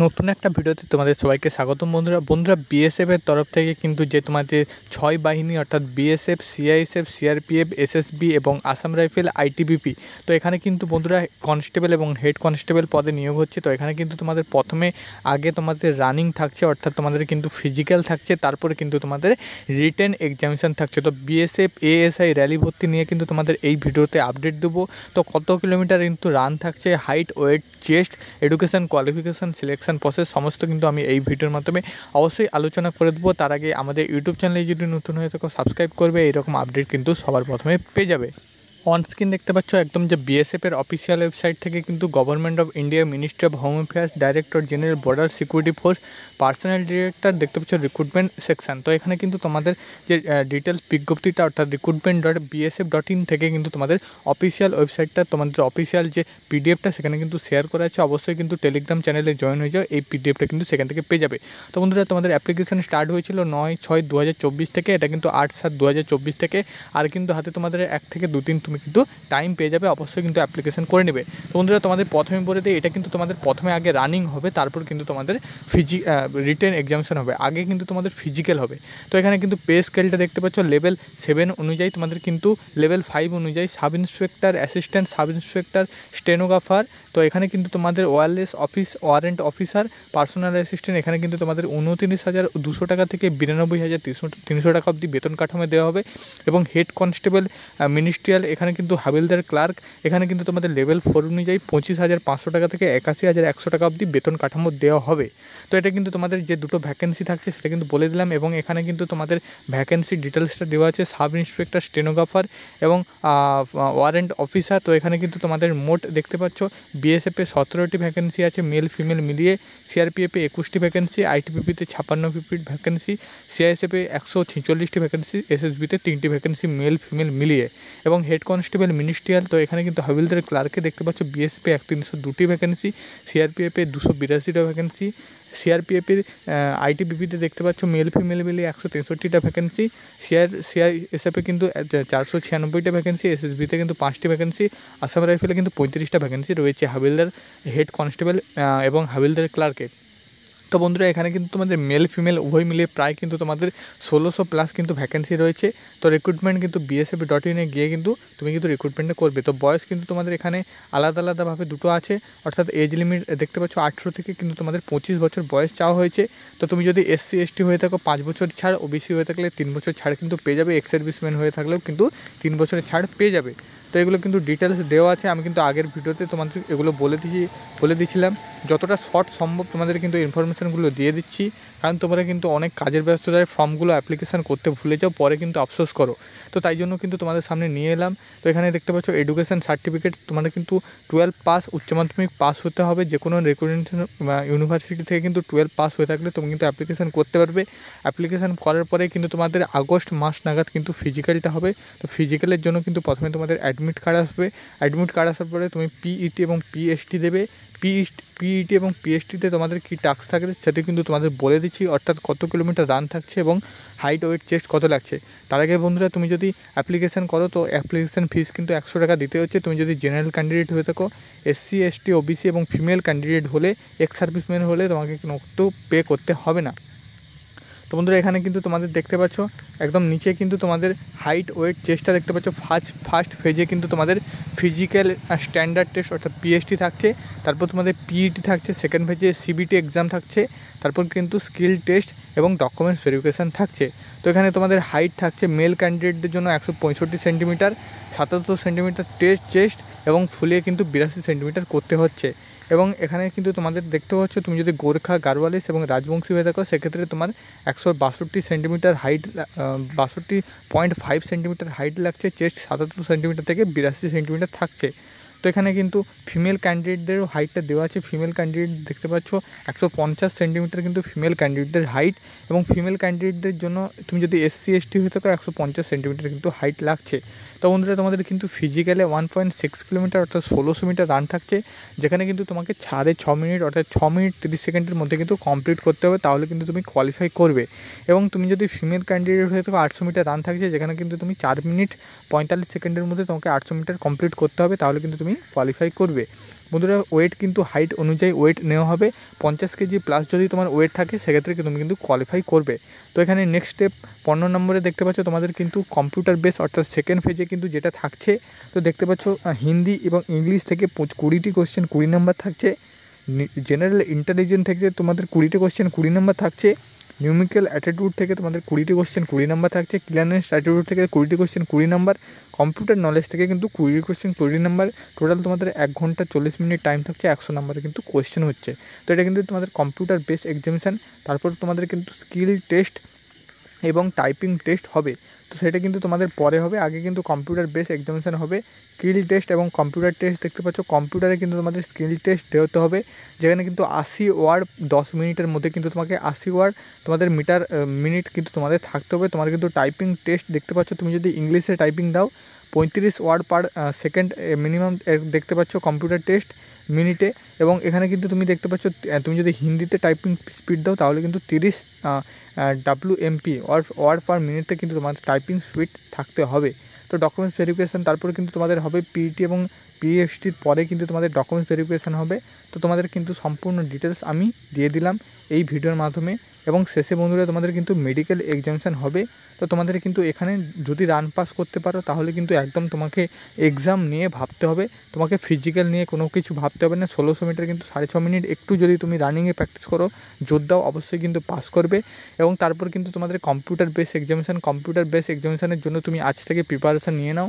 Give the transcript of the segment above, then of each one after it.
নতুন একটা ভিডিওতে তোমাদের সবাইকে স্বাগতম বন্ধুরা বিএসএফ এর তরফ থেকে কিন্তু যে তোমাদের 6 বাহিনী অর্থাৎ বিএসএফ, সিআইএসএফ, সিআরপিএফ, এসএসবি এবং আসাম রাইফেল, আইটিবিপি। তো এখানে কিন্তু বন্ধুরা কনস্টেবল এবং হেড কনস্টেবল পদে নিয়োগ হচ্ছে। তো এখানে কিন্তু তোমাদের প্রথমে আগে তোমাদের রানিং থাকছে, অর্থাৎ তোমাদের কিন্তু ফিজিক্যাল থাকছে, তারপরে কিন্তু তোমাদের রিটেন এক্সামিনেশন থাকছে। তো বিএসএফ এএসআই র্যালি ভর্তি নিয়ে কিন্তু তোমাদের এই ভিডিওতে আপডেট দেবো। তো কত কিলোমিটার কিন্তু রান থাকছে, height, weight, chest, education, qualification, selection process সমস্ত কিন্তু আমি এই ভিডিওর মাধ্যমে অবশ্যই আলোচনা করে দেবো। তার আগে আমাদের ইউটিউব চ্যানেলে যদি নতুন হয়ে থাকো সাবস্ক্রাইব করবে, এইরকম আপডেট কিন্তু সবার প্রথমে পেয়ে যাবে। অন স্ক্রিন দেখতে পাচ্ছ একদম যে বিএসএফের অফিসিয়াল ওয়েবসাইট থেকে কিন্তু government of India, ministry of home affairs, director general border security force, personal director দেখতে পাচ্ছ রিক্রুটমেন্ট সেকশন। তো এখানে কিন্তু তোমাদের যে ডিটেলস বিজ্ঞপ্তিটা অর্থাৎ recruitment.bsf.in থেকে কিন্তু তোমাদের অফিসিয়াল ওয়েবসাইটটা, তোমাদের অফিসিয়াল যে পিডিএফটা সেখানে কিন্তু শেয়ার করা আছে। অবশ্যই কিন্তু টেলিগ্রাম চ্যানেলে জয়েন হয়ে যাও, এই পিডিএফটা কিন্তু সেখান থেকে পেয়ে যাবে। তো বন্ধুরা তোমাদের অ্যাপ্লিকেশন স্টার্ট হয়েছিল 9/6/2024 থেকে, এটা কিন্তু 8/7/2024 থেকে। আর কিন্তু হাতে তোমাদের 1 থেকে 2 দিন তুমি কিন্তু টাইম পেয়ে যাবে, অবশ্যই কিন্তু অ্যাপ্লিকেশন করে নেবে। তো বন্ধুরা তোমাদের প্রথমে বলে দিই, এটা কিন্তু তোমাদের প্রথমে আগে রানিং হবে, তারপর কিন্তু তোমাদের রিটেন এক্সামিনেশন হবে, আগে কিন্তু তোমাদের ফিজিক্যাল হবে। তো এখানে কিন্তু পে স্কেলটা দেখতে পাচ্ছ লেভেল 7 অনুযায়ী, তোমাদের কিন্তু লেভেল 5 অনুযায়ী sub inspector, assistant sub inspector, stenographer. তো এখানে কিন্তু তোমাদের ওয়ারেন্ট অফিসার, পার্সোনাল অ্যাসিস্ট্যান্ট, এখানে কিন্তু তোমাদের 29,200 টাকা থেকে 92,300 টাকা অবধি বেতন কাঠামো দেওয়া হবে। এবং হেড কনস্টেবল মিনিস্ট্রিয়াল, এখানে কিন্তু হাবিলদার ক্লার্ক, এখানে কিন্তু তোমাদের লেভেল 4 অনুযায়ী 25,500 টাকা থেকে 81,100 টাকা অবধি বেতন কাঠামো দেওয়া হবে। তো এটা কিন্তু তোমাদের যে দুটো ভ্যাকেন্সি থাকছে সেটা কিন্তু বলে দিলাম। এবং এখানে কিন্তু তোমাদের ভ্যাকেন্সি ডিটেলসটা দেওয়া আছে, সাব ইন্সপেক্টর, স্টেনোগ্রাফার এবং ওয়ারেন্ট অফিসার। তো এখানে কিন্তু তোমাদের মোট দেখতে পাচ্ছ বিএসএফে 17টি ভ্যাকেন্সি আছে মেল ফিমেল মিলিয়ে, সিআরপিএফে 21টি ভ্যাকেন্সি, আইটিবিপিতে 56টি ভ্যাকেন্সি, সিআইএসএফে 146টি ভ্যাকেন্সি, এসএসবিতে 3টি ভ্যাকেন্সি মেল ফিমেল মিলিয়ে। এবং হেড কনস্টেবল মিনিস্ট্রিয়াল, তো এখানে কিন্তু হাবিলদার ক্লার্কে দেখতে পাচ্ছ বিএসএফে 302টি ভ্যাকেন্সি, সিআরপিএফে 282টা ভ্যাকেন্সি, সিআরপিএফের আইটিবিপিতে দেখতে পাচ্ছ মেল ফিমেল মিলিয়ে 163টা ভ্যাকেন্সি, সিআইএসএফে কিন্তু 496টা ভ্যাকেন্সি, এসএসবিতে কিন্তু 5টি ভ্যাকেন্সি, আসাম রাইফেলে কিন্তু 35টা ভ্যাকেন্সি রয়েছে হাবিলদার, হেড কনস্টেবল এবং হাবিলদার ক্লার্কে। তো বন্ধুরা এখানে কিন্তু তোমাদের মেল ফিমেল উভয় মিলিয়ে প্রায় কিন্তু তোমাদের 1600+ কিন্তু ভ্যাকেন্সি রয়েছে। তো রিক্রুটমেন্ট কিন্তু BSF.in গিয়ে কিন্তু তুমি কিন্তু রিক্রুটমেন্টটা করবে। তো বয়স কিন্তু তোমাদের এখানে আলাদাভাবে দুটো আছে, অর্থাৎ এজ লিমিট দেখতে পাচ্ছ 18 থেকে কিন্তু তোমাদের 25 বছর বয়স চাওয়া হয়েছে। তো তুমি যদি SC/ST হয়ে থাকো 5 বছর ছাড়, ওবিসি হয়ে থাকলে 3 বছর ছাড় কিন্তু পেয়ে যাবে, এক্স সার্ভিসম্যান হয়ে থাকলেও কিন্তু 3 বছরের ছাড় পেয়ে যাবে। তো এগুলো কিন্তু ডিটেলস দেওয়া আছে, আমি কিন্তু আগের ভিডিওতে তোমাদের এগুলো বলে দিয়েছিলাম। যতটা শর্ট সম্ভব তোমাদের কিন্তু ইনফরমেশানগুলো দিয়ে দিচ্ছি, কারণ তোমরা কিন্তু অনেক কাজের ব্যস্ততায় ফর্মগুলো অ্যাপ্লিকেশান করতে ভুলে যাও, পরে কিন্তু আফসোস করো। তো তাই জন্য কিন্তু তোমাদের সামনে নিয়ে এলাম। তো এখানে দেখতে পাচ্ছ এডুকেশান সার্টিফিকেট, তোমাদের কিন্তু 12 পাস, উচ্চ মাধ্যমিক পাস হতে হবে। যে কোনো রেকগনাইজেশন ইউনিভার্সিটি থেকে কিন্তু 12 পাস হয়ে থাকলে তুমি কিন্তু অ্যাপ্লিকেশান করতে পারবে। অ্যাপ্লিকেশান করার পরে কিন্তু তোমাদের আগস্ট মাস নাগাদ কিন্তু ফিজিক্যালটা হবে। তো ফিজিক্যালের জন্য কিন্তু প্রথমে তোমাদের অ্যাডমিট কার্ড আসবে, অ্যাডমিট কার্ড আসার পরে তুমি পিইটি এবং পিএসটি দেবে। পিইটি এবং পিএসটিতে তোমাদের কী টাস্ক থাকে সেটা কিন্তু তোমাদের বলে দিচ্ছি, অর্থাৎ কত কিলোমিটার রান থাকছে এবং হাইট, ওয়েট, চেস্ট কত লাগছে। তার আগে বন্ধুরা তুমি যদি অ্যাপ্লিকেশান করো তো অ্যাপ্লিকেশান ফিস কিন্তু 100 টাকা দিতে হচ্ছে। তুমি যদি জেনারেল ক্যান্ডিডেট হয়ে থাকো, SC/ST, ওবিসি এবং ফিমেল ক্যান্ডিডেট হলে, এক্স সার্ভিসম্যান হলে তোমাকে কিন্তু পে করতে হবে না। তো বন্ধুরা এখানে কিন্তু তোমাদের দেখতে পাচ্ছ একদম নিচে কিন্তু তোমাদের হাইট, ওয়েট, চেস্টটা দেখতে পাচ্ছ। ফার্স্ট ফেজে কিন্তু তোমাদের ফিজিক্যাল স্ট্যান্ডার্ড টেস্ট অর্থাৎ পিএসটি থাকছে, তারপর তোমাদের পিইটি থাকছে, সেকেন্ড ফেজে সিবিটি এক্সাম থাকছে, তারপর কিন্তু স্কিল টেস্ট এবং ডকুমেন্টস ভেরিফিকেশান থাকছে। তো এখানে তোমাদের হাইট থাকছে মেল ক্যান্ডিডেটদের জন্য 165 সেন্টিমিটার, 77 সেন্টিমিটার চেস্ট এবং ফুলিয়ে কিন্তু 82 সেন্টিমিটার করতে হচ্ছে। এবং এখানে কিন্তু তোমাদের দেখতে পাচ্ছ তুমি যদি গোর্খা, গারওয়ালিস এবং রাজবংশী হয়ে থাকো সেক্ষেত্রে তোমার 162 সেন্টিমিটার হাইট, 62.5 সেন্টিমিটার হাইট লাগছে, চেস্ট 77 সেন্টিমিটার থেকে 82 সেন্টিমিটার থাকছে। তো এখানে কিন্তু ফিমেল ক্যান্ডিডেটদেরও হাইটটা দেওয়া আছে। ফিমেল ক্যান্ডিডেট দেখতে পাচ্ছ 150 সেন্টিমিটার কিন্তু ফিমেল ক্যান্ডিডেটদের হাইট, এবং ফিমেল ক্যান্ডিডেটদের জন্য তুমি যদি SC/ST হয়ে থাকো 150 সেন্টিমিটার কিন্তু হাইট লাগছে। তো বন্ধুরা তোমাদের কিন্তু ফিজিক্যালে 1.6 কিলোমিটার অর্থাৎ 1600 মিটার রান থাকছে, যেখানে কিন্তু তোমাকে 6.5 মিনিট অর্থাৎ 6 মিনিট 30 সেকেন্ডের মধ্যে কিন্তু কমপ্লিট করতে হবে, তাহলে কিন্তু তুমি কোয়ালিফাই করবে। এবং তুমি যদি ফিমেল ক্যান্ডিডেট হয়ে থাকো 800 মিটার রান থাকছে, যেখানে কিন্তু তুমি 4 মিনিট 45 সেকেন্ডের মধ্যে তোমাকে 800 মিটার কমপ্লিট করতে হবে, তাহলে কিন্তু তুমি তুমি কোয়ালিফাই করবে। বন্ধুরা ওয়েট কিন্তু হাইট অনুযায়ী ওয়েট নেওয়া হবে, 50 কেজি প্লাস যদি তোমার ওয়েট থাকে সেক্ষেত্রে তুমি কিন্তু কোয়ালিফাই করবে। তো এখানে নেক্সট স্টেপ 15 নম্বরে দেখতে পাচ্ছ তোমাদের কিন্তু কম্পিউটার বেস অর্থাৎ সেকেন্ড ফেজে কিন্তু যেটা থাকছে, তো দেখতে পাচ্ছ হিন্দি এবং ইংলিশ থেকে 20টি কোশ্চেন 20 নম্বর থাকছে, জেনারেল ইন্টেলিজেন্স থেকে তোমাদের 20টি কোশ্চেন 20 নম্বর থাকছে, নিউমেরিক্যাল অ্যাটিটিউড থেকে তোমাদের 20টি কোশ্চেন 20 নম্বর থাকছে, ক্লিয়ারনেস অ্যাটিটিউড থেকে 20টি কোশ্চেন 20 নম্বর, কম্পিউটার নলেজ থেকে কিন্তু 20 কোশ্চেন 20 নম্বর, টোটাল তোমাদের 1 ঘন্টা 40 মিনিট টাইম থাকছে, 100 নম্বরে কিন্তু কোশ্চেন হচ্ছে। তো এটা কিন্তু তোমাদের কম্পিউটার বেস এক্সামিনেশান। তারপর তোমাদের কিন্তু স্কিল টেস্ট এবং টাইপিং টেস্ট হবে, তো সেটা কিন্তু তোমাদের পরে হবে, আগে কিন্তু কম্পিউটার বেস এক্সামিনেশান হবে। স্কিল টেস্ট এবং কম্পিউটার টেস্ট দেখতে পাচ্ছ, কম্পিউটারে কিন্তু তোমাদের স্কিল টেস্ট দেওয়াতে হবে, যেখানে কিন্তু 80 ওয়ার্ড 10 মিনিটের মধ্যে কিন্তু তোমাকে 80 ওয়ার্ড তোমাদের মিনিট কিন্তু তোমাদের থাকতে হবে। তোমার কিন্তু টাইপিং টেস্ট দেখতে পাচ্ছ, তুমি যদি ইংলিশে টাইপিং দাও 35 ওয়ার্ড পার সেকেন্ড মিনিমাম দেখতে পাচ্ছ কম্পিউটার টেস্ট মিনিটে, এবং এখানে কিন্তু তুমি দেখতে পাচ্ছ তুমি যদি হিন্দিতে টাইপিং স্পিড দাও তাহলে কিন্তু 30 WMP ওয়ার্ড পার মিনিটে কিন্তু তোমাদের টাইপিং স্পিড থাকতে হবে। তো ডকুমেন্টস ভেরিফিকেশান তারপরে কিন্তু তোমাদের হবে পিইটি এবং পিএসটির পরে কিন্তু তোমাদের ডকুমেন্টস ভেরিফিকেশান হবে। তো তোমাদের কিন্তু সম্পূর্ণ ডিটেলস আমি দিয়ে দিলাম এই ভিডিওর মাধ্যমে। এবং শেষে বন্ধুরা তোমাদের কিন্তু মেডিকেল এক্সামিনেশান হবে। তো তোমাদের কিন্তু এখানে যদি রান পাস করতে পারো তাহলে কিন্তু একদম তোমাকে এক্সাম নিয়ে ভাবতে হবে, তোমাকে ফিজিক্যাল নিয়ে কোনো কিছু ভাবতে হবে না। 1600 মিটার কিন্তু 6.5 মিনিট একটু যদি তুমি রানিংয়ে প্র্যাকটিস করো, জোর দাও, অবশ্যই কিন্তু পাস করবে। এবং তারপর কিন্তু তোমাদের কম্পিউটার বেস এক্সামিনেশানের জন্য তুমি আজ থেকে প্রিপারেশান নিয়ে নাও,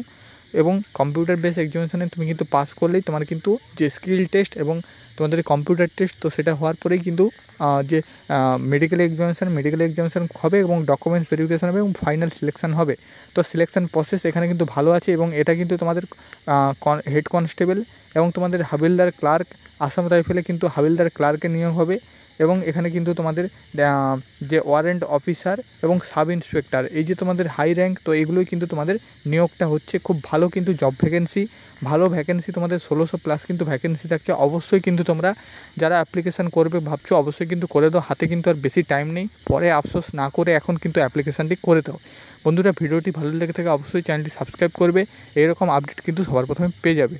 এবং কম্পিউটার বেস এক্সামিনেশানে তুমি কিন্তু পাস করলেই তোমার কিন্তু যে স্কিল টেস্ট এবং তোমাদের কম্পিউটার টেস্ট, তো সেটা হওয়ার পরেই কিন্তু যে মেডিকেল এক্সামিনেশান হবে এবং ডকুমেন্টস ভেরিফিকেশান হবে এবং ফাইনাল সিলেকশান হবে। তো সিলেকশান প্রসেস এখানে কিন্তু ভালো আছে, এবং এটা কিন্তু তোমাদের হেড কনস্টেবল এবং তোমাদের হাবিলদার ক্লার্ক, আসাম রাইফেলে কিন্তু হাবিলদার ক্লার্কের নিয়োগ হবে, এবং এখানে কিন্তু তোমাদের যে ওয়ারেন্ট অফিসার এবং সাব ইন্সপেক্টর, এই যে তোমাদের হাই র্যাঙ্ক, তো এগুলোই কিন্তু তোমাদের নিয়োগটা হচ্ছে। খুব ভালো কিন্তু জব ভ্যাকেন্সি তোমাদের 1600 প্লাস কিন্তু ভ্যাকেন্সি থাকছে। অবশ্যই কিন্তু তোমরা যারা অ্যাপ্লিকেশান করবে ভাবছো অবশ্যই কিন্তু করে দাও, হাতে কিন্তু আর বেশি টাইম নেই, পরে আফসোস না করে এখন কিন্তু অ্যাপ্লিকেশানটি করে দাও। বন্ধুরা ভিডিওটি ভালো লেগে থাকে অবশ্যই চ্যানেলটি সাবস্ক্রাইব করবে, এরকম আপডেট কিন্তু সবার প্রথমে পেয়ে যাবে।